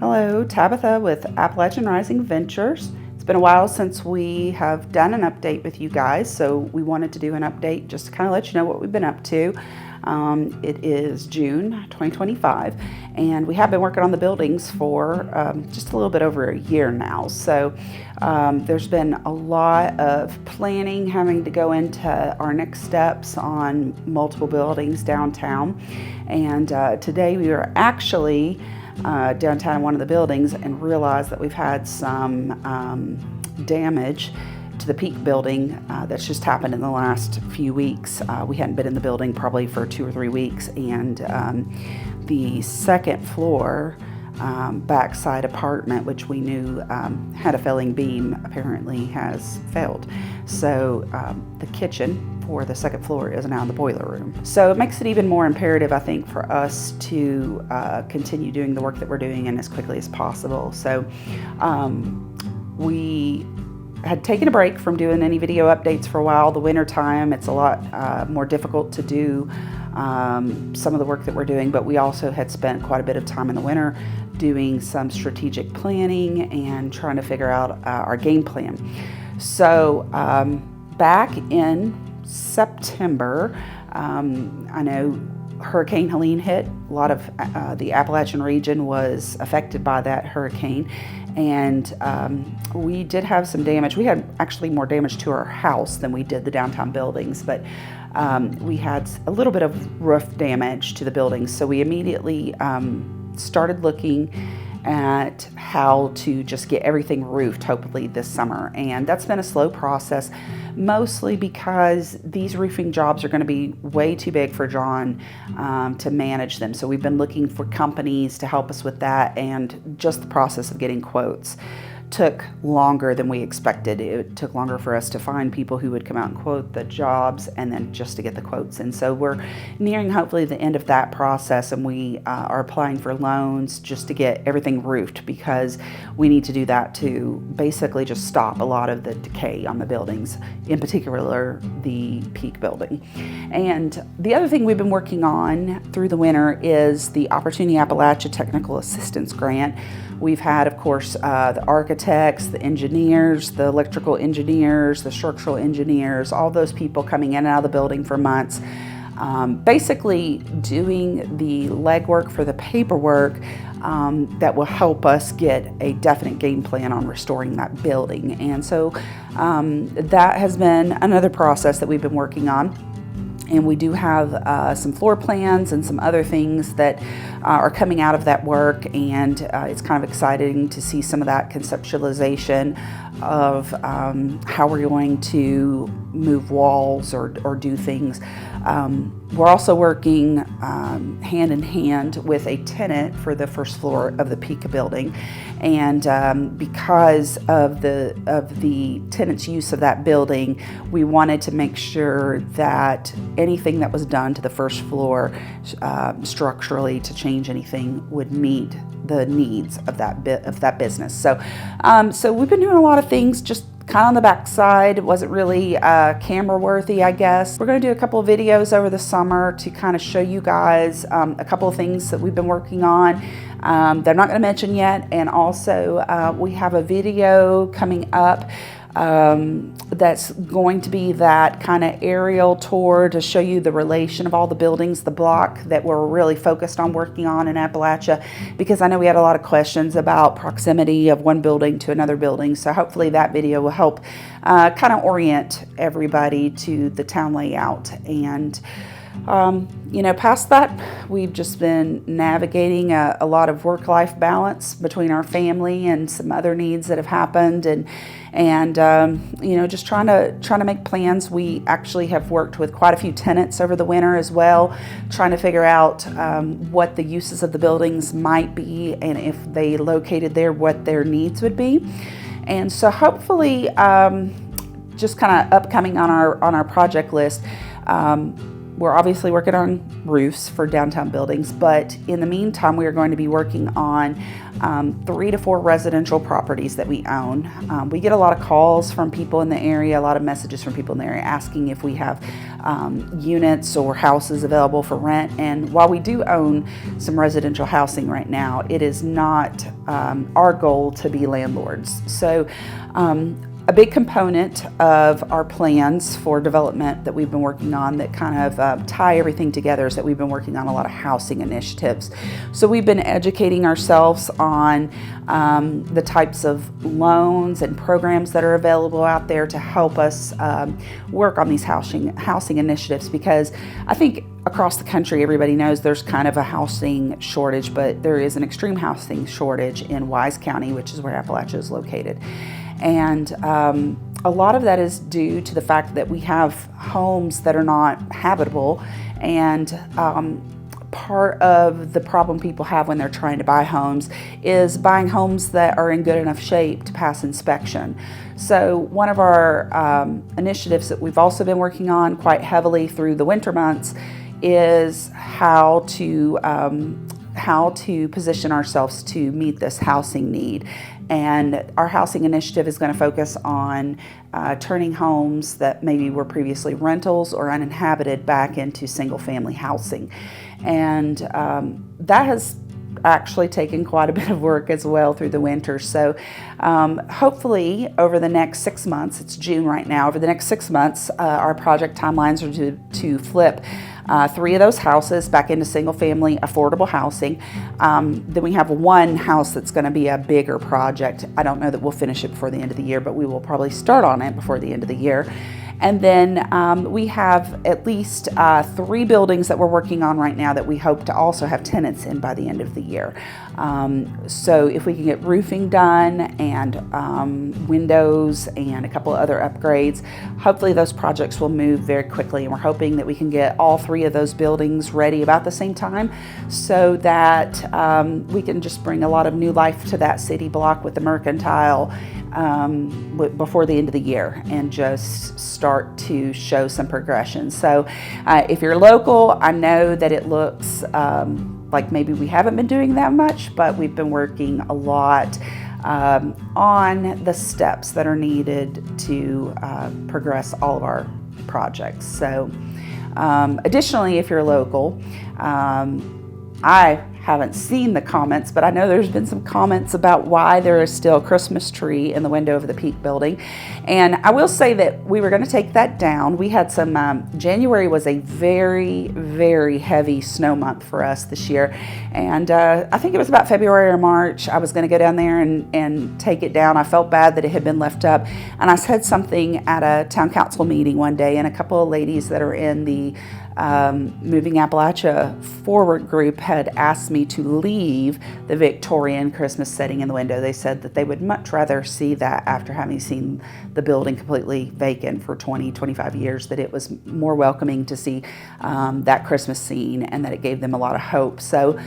Hello, Tabitha with Appalachian Rising Ventures. It's been a while since we have done an update with you guys, so we wanted to do an update just to kind of let you know what we've been up to. It is June 2025, and we have been working on the buildings for just a little bit over a year now. So there's been a lot of planning having to go into our next steps on multiple buildings downtown. And today we are actually downtown in one of the buildings and realized that we've had some damage to the Peak building that's just happened in the last few weeks. We hadn't been in the building probably for 2 or 3 weeks, and the second floor backside apartment, which we knew had a failing beam, apparently has failed. So the kitchen for the second floor is now in the boiler room. So it makes it even more imperative, I think, for us to continue doing the work that we're doing and as quickly as possible. So we had taken a break from doing any video updates for a while. The winter time, it's a lot more difficult to do some of the work that we're doing, but we also had spent quite a bit of time in the winter doing some strategic planning and trying to figure out our game plan. So back in September, I know Hurricane Helene hit. A lot of the Appalachian region was affected by that hurricane, and we did have some damage. We had actually more damage to our house than we did the downtown buildings, but we had a little bit of roof damage to the buildings. So we immediately started looking at how to just get everything roofed, hopefully this summer. And that's been a slow process, mostly because these roofing jobs are going to be way too big for John to manage them. So we've been looking for companies to help us with that, and just the process of getting quotes took longer than we expected. It took longer for us to find people who would come out and quote the jobs, and then just to get the quotes. And so we're nearing hopefully the end of that process, and we are applying for loans just to get everything roofed, because we need to do that to basically just stop a lot of the decay on the buildings, in particular the Peak building. And the other thing we've been working on through the winter is the Opportunity Appalachia Technical Assistance Grant. We've had, of course, the architects, the engineers, the electrical engineers, the structural engineers, all those people coming in and out of the building for months, basically doing the legwork for the paperwork that will help us get a definite game plan on restoring that building. And so that has been another process that we've been working on. And we do have some floor plans and some other things that are coming out of that work, and it's kind of exciting to see some of that conceptualization of how we're going to move walls or do things. We're also working hand in hand with a tenant for the first floor of the Peak building, and because of the tenant's use of that building, we wanted to make sure that anything that was done to the first floor structurally to change anything would meet the needs of that business. So we've been doing a lot of things just kind of on the backside. It wasn't really camera worthy, I guess. We're going to do a couple of videos over the summer to kind of show you guys a couple of things that we've been working on that I'm not going to mention yet. And also we have a video coming up that's going to be that kind of aerial tour to show you the relation of all the buildings, the block that we're really focused on working on in Appalachia, because I know we had a lot of questions about proximity of one building to another building. So hopefully that video will help kind of orient everybody to the town layout. And past that, we've just been navigating a lot of work-life balance between our family and some other needs that have happened, and just trying to make plans. We actually have worked with quite a few tenants over the winter as well, trying to figure out what the uses of the buildings might be, and if they located there, what their needs would be. And so hopefully, just kind of upcoming on our project list, we're obviously working on roofs for downtown buildings, but in the meantime, we are going to be working on 3 to 4 residential properties that we own. We get a lot of calls from people in the area, a lot of messages from people in the area asking if we have units or houses available for rent. And while we do own some residential housing right now, it is not our goal to be landlords. So a big component of our plans for development that we've been working on that kind of tie everything together is that we've been working on a lot of housing initiatives. So we've been educating ourselves on the types of loans and programs that are available out there to help us work on these housing initiatives, because I think across the country everybody knows there's kind of a housing shortage, but there is an extreme housing shortage in Wise County, which is where Appalachia is located. And a lot of that is due to the fact that we have homes that are not habitable, and part of the problem people have when they're trying to buy homes is buying homes that are in good enough shape to pass inspection. So one of our initiatives that we've also been working on quite heavily through the winter months is how to position ourselves to meet this housing need. And our housing initiative is going to focus on turning homes that maybe were previously rentals or uninhabited back into single-family housing. And that has actually taken quite a bit of work as well through the winter. So hopefully over the next 6 months, it's June right now, over the next 6 months, our project timelines are to flip 3 of those houses back into single-family affordable housing. Then we have 1 house that's going to be a bigger project. I don't know that we'll finish it before the end of the year, but we will probably start on it before the end of the year. And then we have at least 3 buildings that we're working on right now that we hope to also have tenants in by the end of the year. So if we can get roofing done and windows and a couple of other upgrades, hopefully those projects will move very quickly. And we're hoping that we can get all 3 of those buildings ready about the same time, so that we can just bring a lot of new life to that city block with the Mercantile before the end of the year, and just start to show some progression. So if you're local, I know that it looks like maybe we haven't been doing that much, but we've been working a lot on the steps that are needed to progress all of our projects. So additionally, if you're local, I haven't seen the comments, but I know there's been some comments about why there is still a Christmas tree in the window of the Peak building. And I will say that we were going to take that down. We had some, January was a very, very heavy snow month for us this year. And I think it was about February or March, I was going to go down there and take it down. I felt bad that it had been left up. And I said something at a town council meeting one day, and a couple of ladies that are in the Moving Appalachia Forward group had asked me to leave the Victorian Christmas setting in the window. They said that they would much rather see that after having seen the building completely vacant for 20, 25 years, that it was more welcoming to see that Christmas scene, and that it gave them a lot of hope. So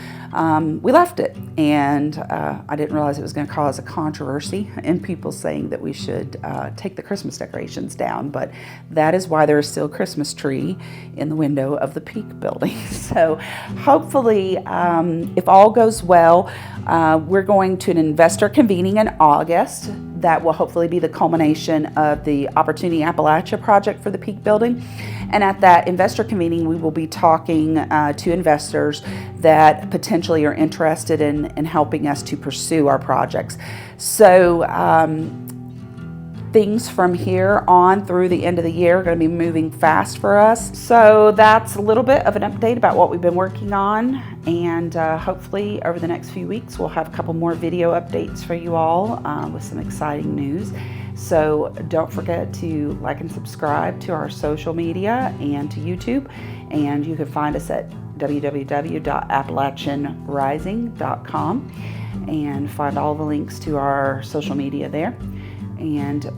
we left it, and I didn't realize it was going to cause a controversy and people saying that we should take the Christmas decorations down, but that is why there is still a Christmas tree in the window of the Peak building. So hopefully, if all goes well, we're going to an investor convening in August. That will hopefully be the culmination of the Opportunity Appalachia project for the Peak building. And at that investor convening, we will be talking to investors that potentially are interested in helping us to pursue our projects. So things from here on through the end of the year are going to be moving fast for us. So that's a little bit of an update about what we've been working on, and hopefully over the next few weeks we'll have a couple more video updates for you all with some exciting news. So don't forget to like and subscribe to our social media and to YouTube, and you can find us at www.appalachianrising.com and find all the links to our social media there. And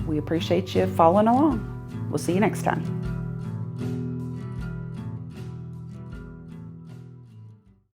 we appreciate you following along. We'll see you next time.